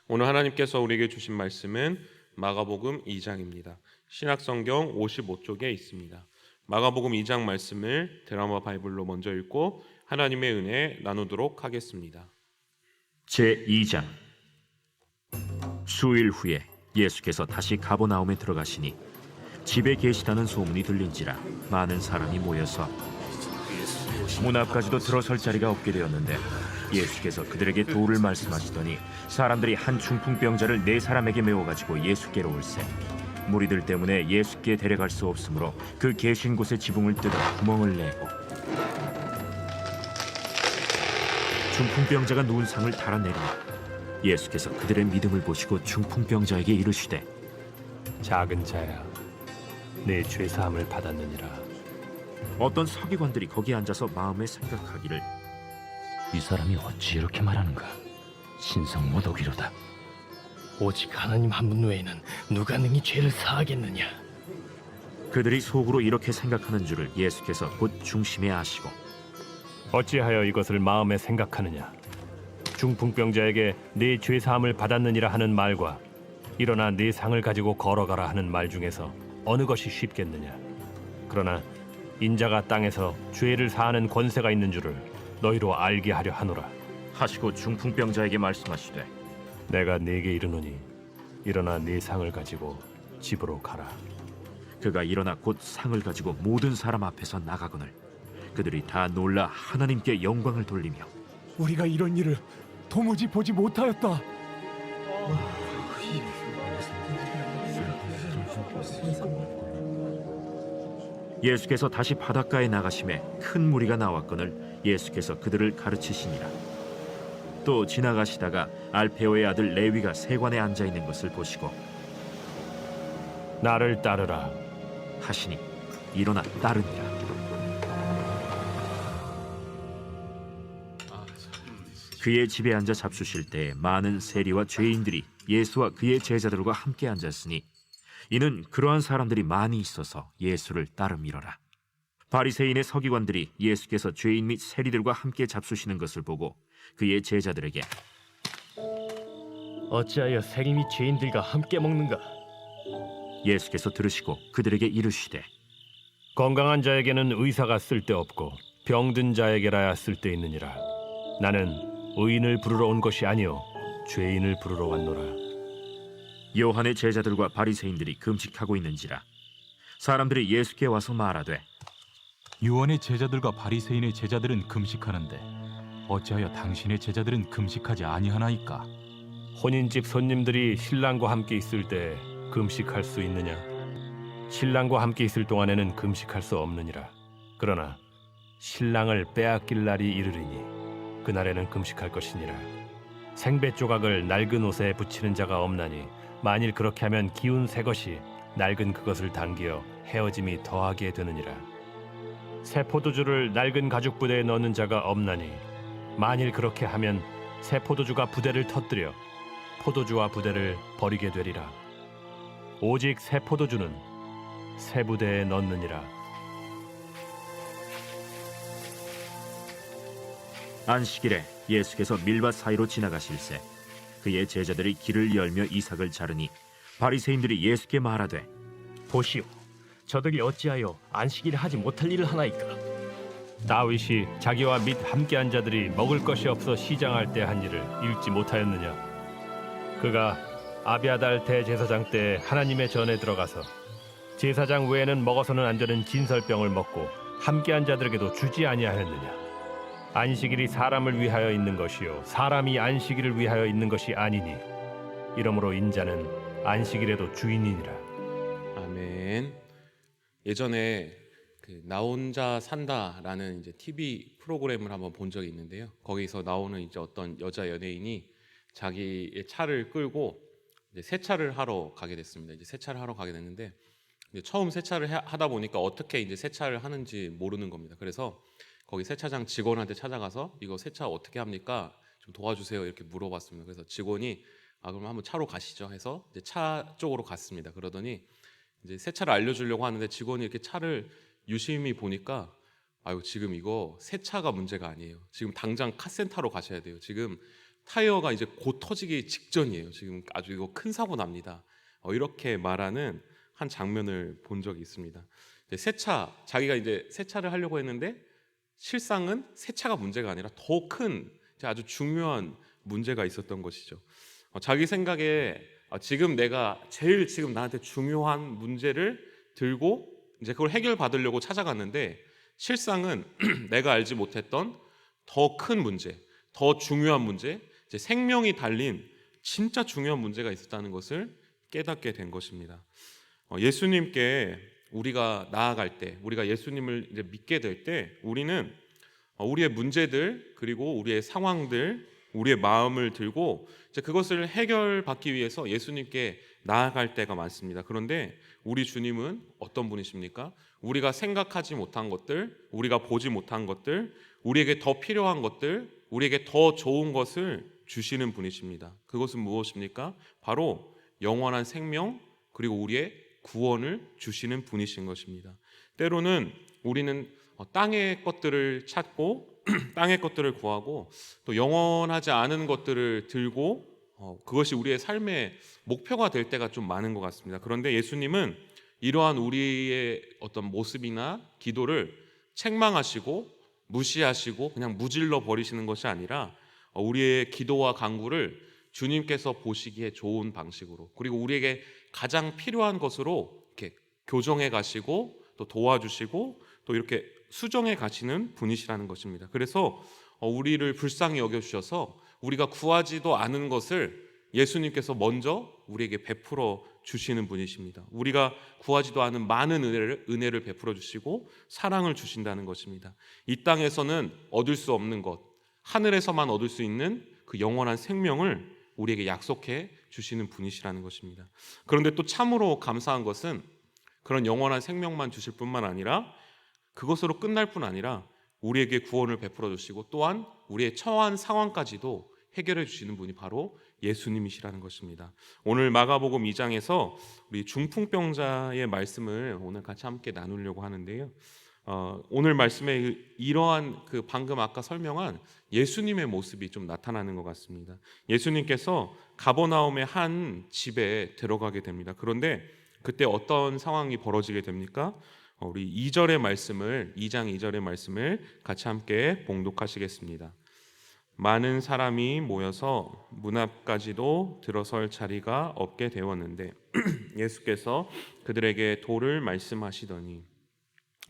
오늘 하나님께서 우리에게 주신 말씀은 마가복음 2장입니다. 신약성경 55쪽에 있습니다. 마가복음 2장 말씀을 드라마 바이블로 먼저 읽고 하나님의 은혜 나누도록 하겠습니다. 제2장. 수일 후에 예수께서 다시 가버나움에 들어가시니 집에 계시다는 소문이 들린지라 많은 사람이 모여서 문 앞까지도 들어설 자리가 없게 되었는데 예수께서 그들에게 도를 말씀하시더니 사람들이 한 중풍병자를 4사람에게 메워가지고 예수께로 올세 무리들 때문에 예수께 데려갈 수 없으므로 그 계신 곳의 지붕을 뜯어 구멍을 내고 중풍병자가 누운 상을 달아내리니 예수께서 그들의 믿음을 보시고 중풍병자에게 이르시되 작은 자야, 내 죄사함을 받았느니라. 어떤 서기관들이 거기 앉아서 마음에 생각하기를 이 사람이 어찌 이렇게 말하는가? 신성 모독이로다. 오직 하나님 한 분 외에는 누가 능히 죄를 사하겠느냐? 그들이 속으로 이렇게 생각하는 줄을 예수께서 곧 중심에 아시고 어찌하여 이것을 마음에 생각하느냐? 중풍병자에게 네 죄사함을 받았느니라 하는 말과 일어나 네 상을 가지고 걸어가라 하는 말 중에서 어느 것이 쉽겠느냐? 그러나 인자가 땅에서 죄를 사하는 권세가 있는 줄을 너희로 알게 하려 하노라. 하시고 중풍병자에게 말씀하시되 내가 네게 이르노니 일어나 네 상을 가지고 집으로 가라. 그가 일어나 곧 상을 가지고 모든 사람 앞에서 나가거늘 그들이 다 놀라 하나님께 영광을 돌리며 우리가 이런 일을 도무지 보지 못하였다. 예수께서 다시 바닷가에 나가심에 큰 무리가 나왔거늘 예수께서 그들을 가르치시니라. 또 지나가시다가 알페오의 아들 레위가 세관에 앉아 있는 것을 보시고 나를 따르라. 하시니 일어나 따르니라. 그의 집에 앉아 잡수실 때에 많은 세리와 죄인들이 예수와 그의 제자들과 함께 앉았으니 이는 그러한 사람들이 많이 있어서 예수를 따름이러라. 바리새인의 서기관들이 예수께서 죄인 및 세리들과 함께 잡수시는 것을 보고 그의 제자들에게 어찌하여 세리 및 죄인들과 함께 먹는가? 예수께서 들으시고 그들에게 이르시되 건강한 자에게는 의사가 쓸데없고 병든 자에게라야 쓸데있느니라. 나는 의인을 부르러 온 것이 아니요 죄인을 부르러 왔노라. 요한의 제자들과 바리새인들이 금식하고 있는지라 사람들이 예수께 와서 말하되 요한의 제자들과 바리새인의 제자들은 금식하는데 어찌하여 당신의 제자들은 금식하지 아니하나이까? 혼인집 손님들이 신랑과 함께 있을 때 금식할 수 있느냐? 신랑과 함께 있을 동안에는 금식할 수 없느니라. 그러나 신랑을 빼앗길 날이 이르리니 그날에는 금식할 것이니라. 생배 조각을 낡은 옷에 붙이는 자가 없나니 만일 그렇게 하면 기운 새 것이 낡은 그것을 당기어 헤어짐이 더하게 되느니라. 새 포도주를 낡은 가죽 부대에 넣는 자가 없나니 만일 그렇게 하면 새 포도주가 부대를 터뜨려 포도주와 부대를 버리게 되리라. 오직 새 포도주는 새 부대에 넣느니라. 안식일에 예수께서 밀밭 사이로 지나가실새 그의 제자들이 길을 열며 이삭을 자르니 바리새인들이 예수께 말하되 보시오, 저들이 어찌하여 안식일에 하지 못할 일을 하나이까? 다윗이 자기와 및 함께한 자들이 먹을 것이 없어 시장할 때 한 일을 읽지 못하였느냐? 그가 아비아달 대제사장 때 하나님의 전에 들어가서 제사장 외에는 먹어서는 안 되는 진설병을 먹고 함께한 자들에게도 주지 아니하였느냐? 안식일이 사람을 위하여 있는 것이요 사람이 안식일을 위하여 있는 것이 아니니 이러므로 인자는 안식일에도 주인이니라. 아멘. 예전에 나 혼자 산다라는 이제 TV 프로그램을 한번 본 적이 있는데요. 거기서 나오는 이제 어떤 여자 연예인이 자기의 차를 끌고 이제 세차를 하러 가게 됐습니다. 이제 세차를 하러 가게 됐는데 이제 처음 세차를 하다 보니까 어떻게 이제 세차를 하는지 모르는 겁니다. 그래서 거기 세차장 직원한테 찾아가서 이거 세차 어떻게 합니까? 좀 도와주세요 이렇게 물어봤습니다. 그래서 직원이 그럼 한번 차로 가시죠 해서 이제 차 쪽으로 갔습니다. 그러더니 이제 세차를 알려주려고 하는데 직원이 이렇게 차를 유심히 보니까 지금 이거 세차가 문제가 아니에요. 지금 당장 카센터로 가셔야 돼요. 지금 타이어가 이제 곧 터지기 직전이에요. 지금 아주 이거 큰 사고 납니다. 이렇게 말하는 한 장면을 본 적이 있습니다. 자기가 이제 세차를 하려고 했는데 실상은 세차가 문제가 아니라 더 큰 아주 중요한 문제가 있었던 것이죠. 자기 생각에 지금 내가 제일 지금 나한테 중요한 문제를 들고 이제 그걸 해결받으려고 찾아갔는데 실상은 내가 알지 못했던 더 큰 문제, 더 중요한 문제, 이제 생명이 달린 진짜 중요한 문제가 있었다는 것을 깨닫게 된 것입니다. 예수님께 우리가 나아갈 때, 우리가 예수님을 이제 믿게 될 때, 우리는 우리의 문제들 그리고 우리의 상황들, 우리의 마음을 들고 이제 그것을 해결받기 위해서 예수님께 나아갈 때가 많습니다. 그런데 우리 주님은 어떤 분이십니까? 우리가 생각하지 못한 것들, 우리가 보지 못한 것들, 우리에게 더 필요한 것들, 우리에게 더 좋은 것을 주시는 분이십니다. 그것은 무엇입니까? 바로 영원한 생명 그리고 우리의 구원을 주시는 분이신 것입니다. 때로는 우리는 땅의 것들을 찾고 땅의 것들을 구하고 또 영원하지 않은 것들을 들고 그것이 우리의 삶의 목표가 될 때가 좀 많은 것 같습니다. 그런데 예수님은 이러한 우리의 어떤 모습이나 기도를 책망하시고 무시하시고 그냥 무질러 버리시는 것이 아니라 우리의 기도와 간구를 주님께서 보시기에 좋은 방식으로 그리고 우리에게 가장 필요한 것으로 이렇게 교정해 가시고 또 도와주시고 또 이렇게 수정해 가시는 분이시라는 것입니다. 그래서 우리를 불쌍히 여겨주셔서 우리가 구하지도 않은 것을 예수님께서 먼저 우리에게 베풀어 주시는 분이십니다. 우리가 구하지도 않은 많은 은혜를 베풀어 주시고 사랑을 주신다는 것입니다. 이 땅에서는 얻을 수 없는 것, 하늘에서만 얻을 수 있는 그 영원한 생명을 우리에게 약속해 주시는 분이시라는 것입니다. 그런데 또 참으로 감사한 것은 그런 영원한 생명만 주실 뿐만 아니라 그것으로 끝날 뿐 아니라 우리에게 구원을 베풀어 주시고 또한 우리의 처한 상황까지도 해결해 주시는 분이 바로 예수님이시라는 것입니다. 오늘 마가복음 2장에서 우리 중풍병자의 말씀을 오늘 같이 함께 나누려고 하는데요. 오늘 말씀에 이러한 그 방금 아까 설명한 예수님의 모습이 좀 나타나는 것 같습니다. 예수님께서 가버나움의 한 집에 들어가게 됩니다. 그런데 그때 어떤 상황이 벌어지게 됩니까? 우리 2절의 말씀을 2장 2절의 말씀을 같이 함께 봉독하시겠습니다. 많은 사람이 모여서 문 앞까지도 들어설 자리가 없게 되었는데 예수께서 그들에게 도를 말씀하시더니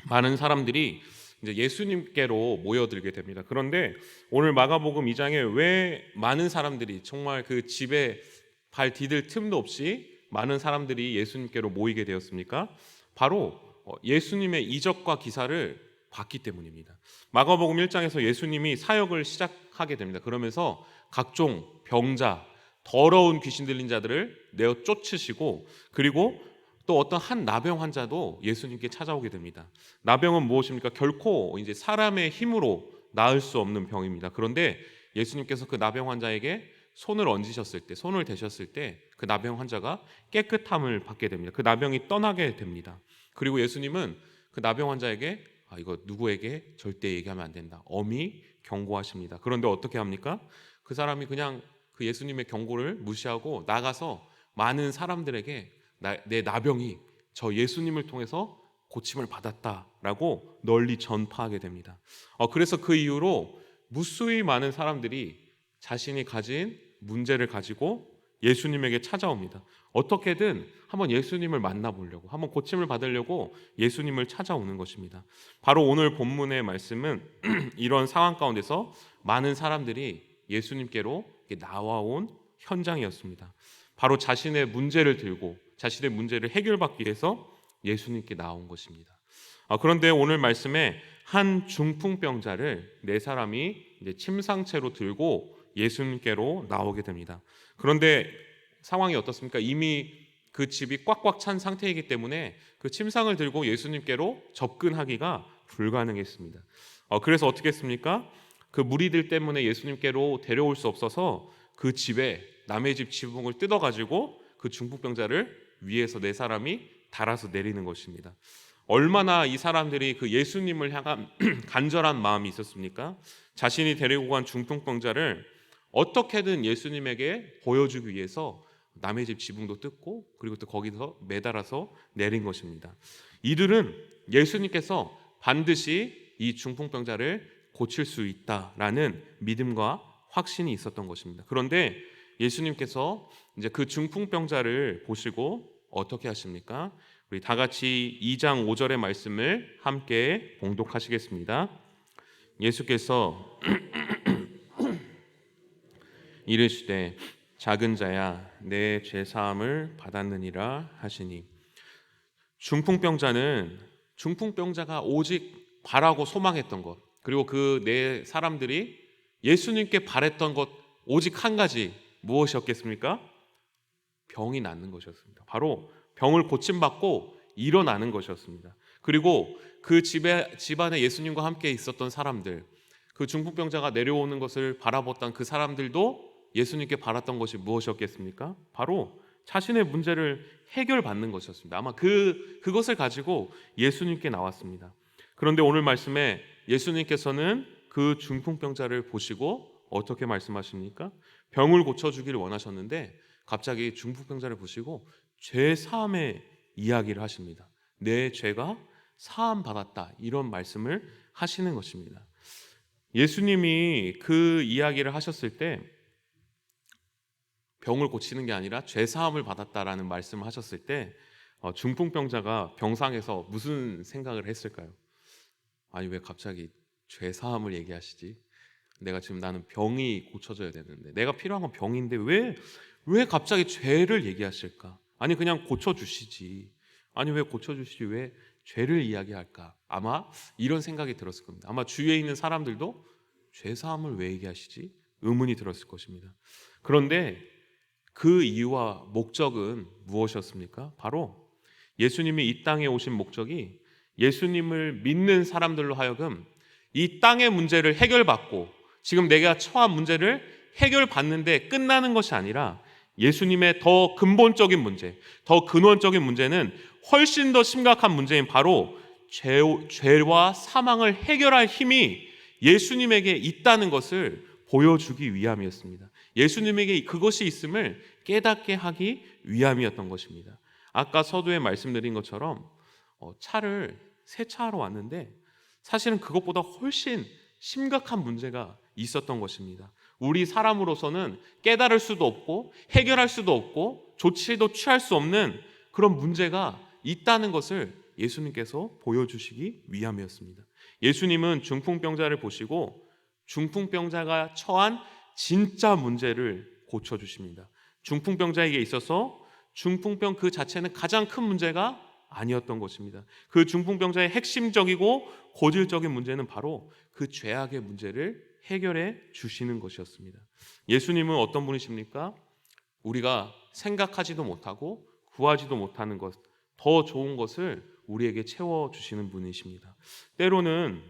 많은 사람들이 이제 예수님께로 모여들게 됩니다. 그런데 오늘 마가복음 2장에 왜 많은 사람들이 정말 그 집에 발 디딜 틈도 없이 많은 사람들이 예수님께로 모이게 되었습니까? 바로 예수님의 이적과 기사를 봤기 때문입니다. 마가복음 1장에서 예수님이 사역을 시작하게 됩니다. 그러면서 각종 병자, 더러운 귀신 들린 자들을 내어 쫓으시고 그리고 또 어떤 한 나병 환자도 예수님께 찾아오게 됩니다. 나병은 무엇입니까? 결코 이제 사람의 힘으로 나을 수 없는 병입니다. 그런데 예수님께서 그 나병 환자에게 손을 얹으셨을 때, 손을 대셨을 때 그 나병 환자가 깨끗함을 받게 됩니다. 그 나병이 떠나게 됩니다. 그리고 예수님은 그 나병 환자에게 이거 누구에게 절대 얘기하면 안 된다. 엄히 경고하십니다. 그런데 어떻게 합니까? 그 사람이 그냥 그 예수님의 경고를 무시하고 나가서 많은 사람들에게 내 나병이 저 예수님을 통해서 고침을 받았다라고 널리 전파하게 됩니다. 그래서 그 이후로 무수히 많은 사람들이 자신이 가진 문제를 가지고 예수님에게 찾아옵니다. 어떻게든 한번 예수님을 만나보려고, 한번 고침을 받으려고 예수님을 찾아오는 것입니다. 바로 오늘 본문의 말씀은 이런 상황 가운데서 많은 사람들이 예수님께로 나와온 현장이었습니다. 바로 자신의 문제를 들고 자신의 문제를 해결받기 위해서 예수님께 나온 것입니다. 그런데 오늘 말씀에 한 중풍병자를 네 사람이 이제 침상채로 들고 예수님께로 나오게 됩니다. 그런데 상황이 어떻습니까? 이미 그 집이 꽉꽉 찬 상태이기 때문에 그 침상을 들고 예수님께로 접근하기가 불가능했습니다. 그래서 어떻게 했습니까? 그 무리들 때문에 예수님께로 데려올 수 없어서 그 집에 남의 집 지붕을 뜯어가지고 그 중풍병자를 위에서 네 사람이 달아서 내리는 것입니다. 얼마나 이 사람들이 그 예수님을 향한 간절한 마음이 있었습니까? 자신이 데리고 간 중풍병자를 어떻게든 예수님에게 보여주기 위해서 남의 집 지붕도 뜯고 그리고 또 거기서 매달아서 내린 것입니다. 이들은 예수님께서 반드시 이 중풍병자를 고칠 수 있다라는 믿음과 확신이 있었던 것입니다. 그런데 예수님께서 이제 그 중풍병자를 보시고 어떻게 하십니까? 우리 다 같이 2장 5절의 말씀을 함께 봉독하시겠습니다. 예수께서 이르시되 작은 자야 내 죄사함을 받았느니라 하시니, 중풍병자가 오직 바라고 소망했던 것, 그리고 그 네 사람들이 예수님께 바랬던 것 오직 한 가지, 무엇이었겠습니까? 병이 낫는 것이었습니다. 바로 병을 고침받고 일어나는 것이었습니다. 그리고 그 집안에 예수님과 함께 있었던 사람들, 그 중풍병자가 내려오는 것을 바라봤던 그 사람들도 예수님께 바랐던 것이 무엇이었겠습니까? 바로 자신의 문제를 해결받는 것이었습니다. 아마 그것을 가지고 예수님께 나왔습니다. 그런데 오늘 말씀에 예수님께서는 그 중풍병자를 보시고 어떻게 말씀하십니까? 병을 고쳐주기를 원하셨는데 갑자기 중풍병자를 보시고 죄 사함의 이야기를 하십니다. 내 죄가 사함 받았다, 이런 말씀을 하시는 것입니다. 예수님이 그 이야기를 하셨을 때 병을 고치는 게 아니라 죄 사함을 받았다라는 말씀을 하셨을 때 중풍병자가 병상에서 무슨 생각을 했을까요? 아니, 왜 갑자기 죄 사함을 얘기하시지? 나는 병이 고쳐져야 되는데, 내가 필요한 건 병인데 왜 갑자기 죄를 얘기하실까? 아니, 그냥 고쳐주시지. 아니, 왜 고쳐주시지? 왜 죄를 이야기할까? 아마 이런 생각이 들었을 겁니다. 아마 주위에 있는 사람들도 죄 사함을 왜 얘기하시지? 의문이 들었을 것입니다. 그런데 그 이유와 목적은 무엇이었습니까? 바로 예수님이 이 땅에 오신 목적이 예수님을 믿는 사람들로 하여금 이 땅의 문제를 해결받고, 지금 내가 처한 문제를 해결받는데 끝나는 것이 아니라 예수님의 더 근본적인 문제, 더 근원적인 문제는 훨씬 더 심각한 문제인 바로 죄와 사망을 해결할 힘이 예수님에게 있다는 것을 보여주기 위함이었습니다. 예수님에게 그것이 있음을 깨닫게 하기 위함이었던 것입니다. 아까 서두에 말씀드린 것처럼 세차하러 왔는데 사실은 그것보다 훨씬 심각한 문제가 있었던 것입니다. 우리 사람으로서는 깨달을 수도 없고 해결할 수도 없고 조치도 취할 수 없는 그런 문제가 있다는 것을 예수님께서 보여주시기 위함이었습니다. 예수님은 중풍병자를 보시고 중풍병자가 처한 진짜 문제를 고쳐주십니다. 중풍병자에게 있어서 중풍병 그 자체는 가장 큰 문제가 아니었던 것입니다. 그 중풍병자의 핵심적이고 고질적인 문제는 바로 그 죄악의 문제를 해결해 주시는 것이었습니다. 예수님은 어떤 분이십니까? 우리가 생각하지도 못하고 구하지도 못하는 것, 더 좋은 것을 우리에게 채워주시는 분이십니다. 때로는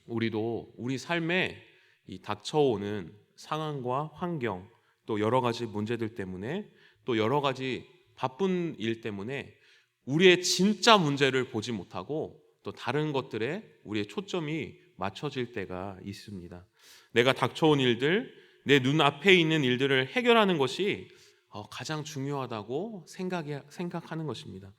우리도 우리 삶에 이 닥쳐오는 상황과 환경, 또 여러 가지 문제들 때문에, 또 여러 가지 바쁜 일 때문에 우리의 진짜 문제를 보지 못하고 또 다른 것들에 우리의 초점이 맞춰질 때가 있습니다. 내가 닥쳐온 일들, 내 눈앞에 있는 일들을 해결하는 것이 가장 중요하다고 생각하는 것입니다.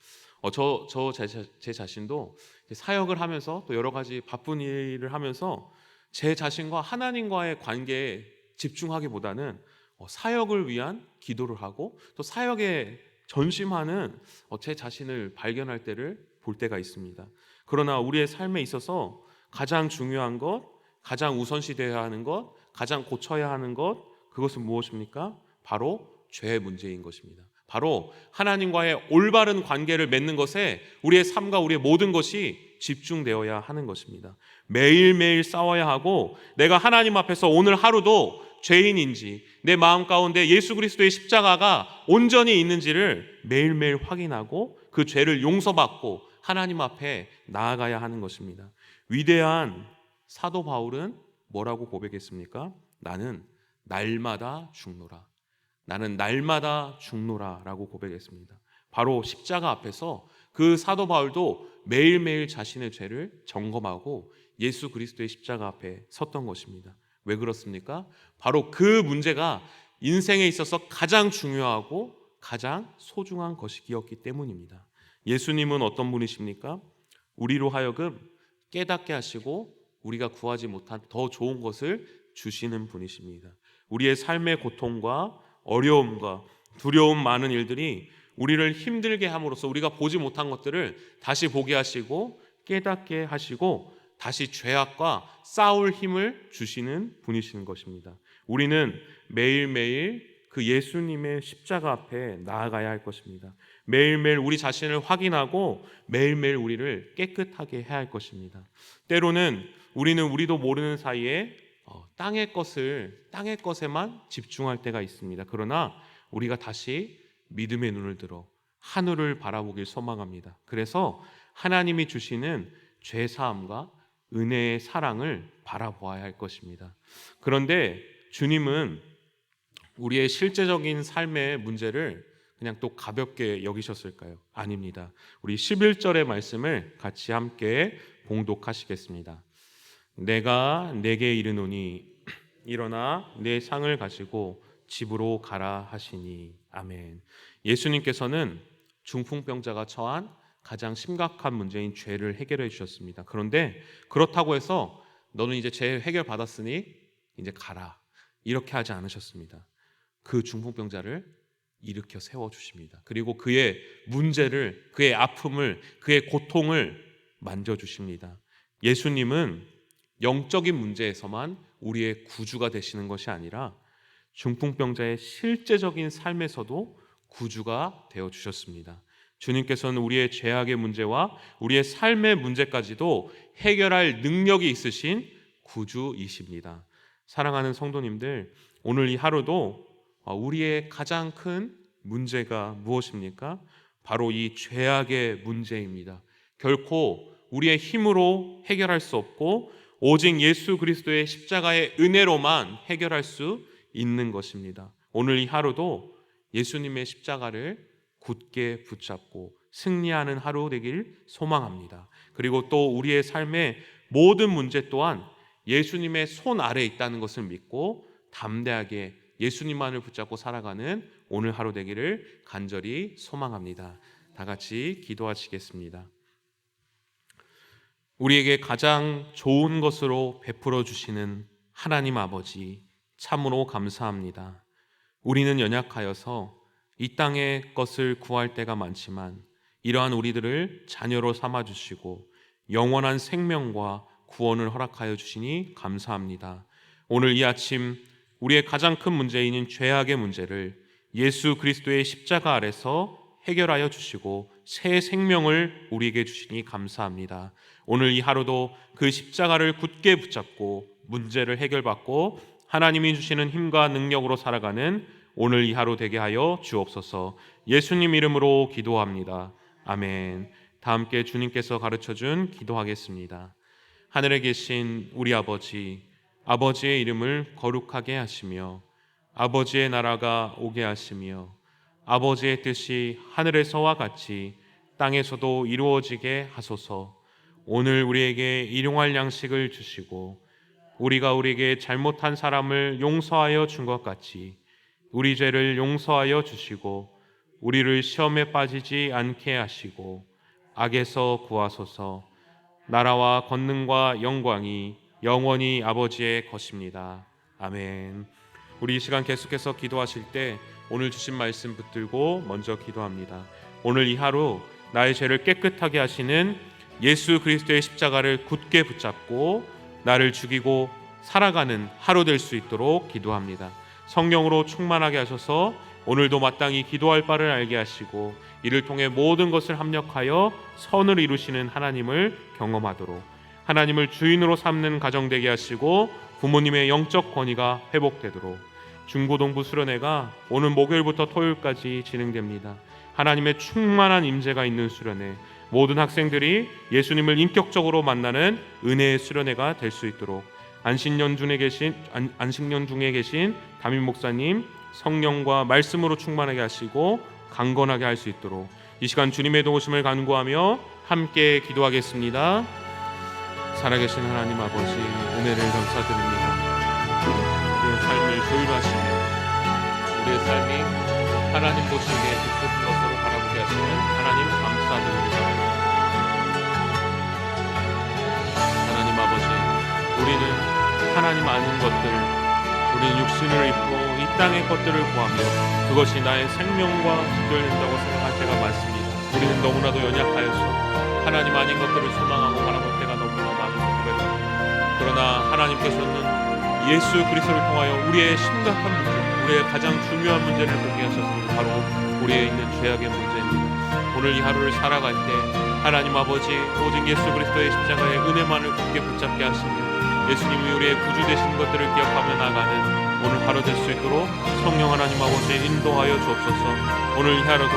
제 자신도 사역을 하면서 또 여러 가지 바쁜 일을 하면서 제 자신과 하나님과의 관계에 집중하기보다는 사역을 위한 기도를 하고 또 사역에 전심하는 제 자신을 발견할 때를 볼 때가 있습니다. 그러나 우리의 삶에 있어서 가장 중요한 것, 가장 우선시 되어야 하는 것, 가장 고쳐야 하는 것, 그것은 무엇입니까? 바로 죄의 문제인 것입니다. 바로 하나님과의 올바른 관계를 맺는 것에 우리의 삶과 우리의 모든 것이 집중되어야 하는 것입니다. 매일매일 싸워야 하고, 내가 하나님 앞에서 오늘 하루도 죄인인지, 내 마음 가운데 예수 그리스도의 십자가가 온전히 있는지를 매일매일 확인하고 그 죄를 용서받고 하나님 앞에 나아가야 하는 것입니다. 위대한 사도 바울은 뭐라고 고백했습니까? 나는 날마다 죽노라. 나는 날마다 죽노라 라고 고백했습니다. 바로 십자가 앞에서 그 사도 바울도 매일매일 자신의 죄를 점검하고 예수 그리스도의 십자가 앞에 섰던 것입니다. 왜 그렇습니까? 바로 그 문제가 인생에 있어서 가장 중요하고 가장 소중한 것이었기 때문입니다. 예수님은 어떤 분이십니까? 우리로 하여금 깨닫게 하시고 우리가 구하지 못한 더 좋은 것을 주시는 분이십니다. 우리의 삶의 고통과 어려움과 두려움 많은 일들이 우리를 힘들게 함으로써 우리가 보지 못한 것들을 다시 보게 하시고 깨닫게 하시고 다시 죄악과 싸울 힘을 주시는 분이신 것입니다. 우리는 매일매일 그 예수님의 십자가 앞에 나아가야 할 것입니다. 매일매일 우리 자신을 확인하고 매일매일 우리를 깨끗하게 해야 할 것입니다. 때로는 우리도 모르는 사이에 땅의 것에만 집중할 때가 있습니다. 그러나 우리가 다시 믿음의 눈을 들어 하늘을 바라보길 소망합니다. 그래서 하나님이 주시는 죄 사함과 은혜의 사랑을 바라보아야 할 것입니다. 그런데 주님은 우리의 실제적인 삶의 문제를 그냥 또 가볍게 여기셨을까요? 아닙니다. 우리 11절의 말씀을 같이 함께 봉독하시겠습니다. 내가 내게 이르노니 일어나 내 상을 가지고 집으로 가라 하시니. 아멘. 예수님께서는 중풍병자가 처한 가장 심각한 문제인 죄를 해결해 주셨습니다. 그런데 그렇다고 해서 너는 이제 죄 해결 받았으니 이제 가라, 이렇게 하지 않으셨습니다. 그 중풍병자를 일으켜 세워주십니다. 그리고 그의 문제를, 그의 아픔을, 그의 고통을 만져주십니다. 예수님은 영적인 문제에서만 우리의 구주가 되시는 것이 아니라 중풍병자의 실제적인 삶에서도 구주가 되어주셨습니다. 주님께서는 우리의 죄악의 문제와 우리의 삶의 문제까지도 해결할 능력이 있으신 구주이십니다. 사랑하는 성도님들, 오늘 이 하루도 우리의 가장 큰 문제가 무엇입니까? 바로 이 죄악의 문제입니다. 결코 우리의 힘으로 해결할 수 없고 오직 예수 그리스도의 십자가의 은혜로만 해결할 수 있는 것입니다. 오늘 이 하루도 예수님의 십자가를 굳게 붙잡고 승리하는 하루 되길 소망합니다. 그리고 또 우리의 삶의 모든 문제 또한 예수님의 손 아래에 있다는 것을 믿고 담대하게 예수님만을 붙잡고 살아가는 오늘 하루 되기를 간절히 소망합니다. 다 같이 기도하시겠습니다. 우리에게 가장 좋은 것으로 베풀어 주시는 하나님 아버지, 참으로 감사합니다. 우리는 연약하여서 이 땅의 것을 구할 때가 많지만 이러한 우리들을 자녀로 삼아주시고 영원한 생명과 구원을 허락하여 주시니 감사합니다. 오늘 이 아침 우리의 가장 큰 문제인 죄악의 문제를 예수 그리스도의 십자가 아래서 해결하여 주시고 새 생명을 우리에게 주시니 감사합니다. 오늘 이 하루도 그 십자가를 굳게 붙잡고 문제를 해결받고 하나님이 주시는 힘과 능력으로 살아가는 오늘 이 하루 되게 하여 주옵소서. 예수님 이름으로 기도합니다. 아멘. 다 함께 주님께서 가르쳐준 기도하겠습니다. 하늘에 계신 우리 아버지, 아버지의 이름을 거룩하게 하시며 아버지의 나라가 오게 하시며 아버지의 뜻이 하늘에서와 같이 땅에서도 이루어지게 하소서. 오늘 우리에게 일용할 양식을 주시고 우리가 우리에게 잘못한 사람을 용서하여 준 것 같이 우리 죄를 용서하여 주시고 우리를 시험에 빠지지 않게 하시고 악에서 구하소서. 나라와 권능과 영광이 영원히 아버지의 것입니다. 아멘. 우리 이 시간 계속해서 기도하실 때 오늘 주신 말씀 붙들고 먼저 기도합니다. 오늘 이 하루 나의 죄를 깨끗하게 하시는 예수 그리스도의 십자가를 굳게 붙잡고 나를 죽이고 살아가는 하루 될 수 있도록 기도합니다. 성령으로 충만하게 하셔서 오늘도 마땅히 기도할 바를 알게 하시고 이를 통해 모든 것을 합력하여 선을 이루시는 하나님을 경험하도록 하나님을 주인으로 삼는 가정 되게 하시고 부모님의 영적 권위가 회복되도록 중고등부 수련회가 오늘 목요일부터 토요일까지 진행됩니다. 하나님의 충만한 임재가 있는 수련회, 모든 학생들이 예수님을 인격적으로 만나는 은혜의 수련회가 될 수 있도록 안식년 중에 계신 담임 목사님 성령과 말씀으로 충만하게 하시고 강건하게 할 수 있도록 이 시간 주님의 도우심을 간구하며 함께 기도하겠습니다. 살아계신 하나님 아버지, 은혜를 감사드립니다. 조율하시며 우리의 삶이 하나님 보시기에 기쁘신 것으로 바라보게 하시는 하나님 감사드립니다. 하나님 아버지, 우리는 하나님 아닌 것들, 우리는 육신을 입고 이 땅의 것들을 구하며 그것이 나의 생명과 직결된다고 생각할 때가 많습니다. 우리는 너무나도 연약하여서 하나님 아닌 것들을 소망하고 바라볼 때가 너무나 많은 고백합니다. 그러나 하나님께서는 예수 그리스도를 통하여 우리의 심각한 문제, 우리의 가장 중요한 문제를 보게 하셨습니다. 바로 우리에 있는 죄악의 문제입니다. 오늘 이 하루를 살아갈 때 하나님 아버지, 오직 예수 그리스도의 십자가의 은혜만을 굳게 붙잡게 하시며 예수님이 우리의 구주 되신 것들을 기억하며 나가는 오늘 하루 될 수 있도록 성령 하나님 아버지 인도하여 주옵소서. 오늘 이 하루도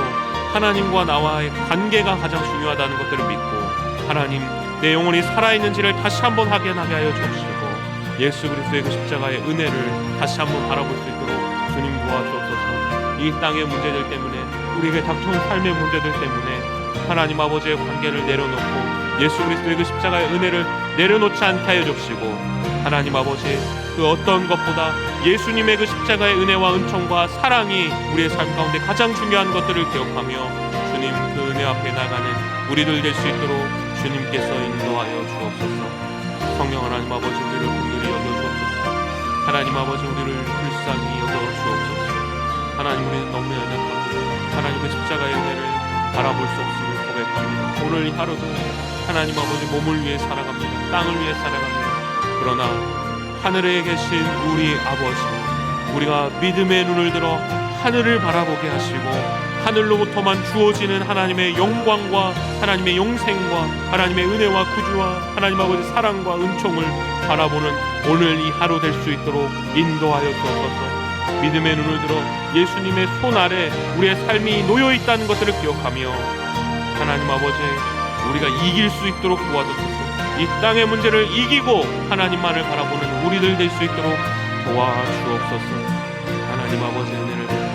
하나님과 나와의 관계가 가장 중요하다는 것들을 믿고 하나님, 내 영혼이 살아있는지를 다시 한번 확인하게 하여 주옵시고 예수 그리스도의 그 십자가의 은혜를 다시 한번 바라볼 수 있도록 주님 도와주옵소서. 이 땅의 문제들 때문에, 우리에게 닥쳐온 삶의 문제들 때문에 하나님 아버지의 관계를 내려놓고 예수 그리스도의 그 십자가의 은혜를 내려놓지 않게 하여 주옵시고 하나님 아버지, 그 어떤 것보다 예수님의 그 십자가의 은혜와 은총과 사랑이 우리의 삶 가운데 가장 중요한 것들을 기억하며 주님 그 은혜 앞에 나가는 우리들 될 수 있도록 주님께서 인도하여 주옵소서. 성령 하나님 아버지, 우리를 긍휼히 여겨 주옵소서. 하나님 아버지, 우리를 불쌍히 여겨 주옵소서. 하나님, 우리는 너무 연약합니다. 하나님 그 십자가의 은혜를 바라볼 수 없음을 고백합니다. 오늘 이 하루도 하나님 아버지 몸을 위해 살아갑니다. 땅을 위해 살아갑니다. 그러나 하늘에 계신 우리 아버지, 우리가 믿음의 눈을 들어 하늘을 바라보게 하시고 하늘로부터만 주어지는 하나님의 영광과 하나님의 영생과 하나님의 은혜와 구주와 하나님 아버지 사랑과 은총을 바라보는 오늘 이 하루 될 수 있도록 인도하여 주옵소서. 믿음의 눈을 들어 예수님의 손 아래 우리의 삶이 놓여 있다는 것들을 기억하며 하나님 아버지, 우리가 이길 수 있도록 도와주소서. 이 땅의 문제를 이기고 하나님만을 바라보는 우리들 될 수 있도록 도와주옵소서. 하나님 아버지, 은혜를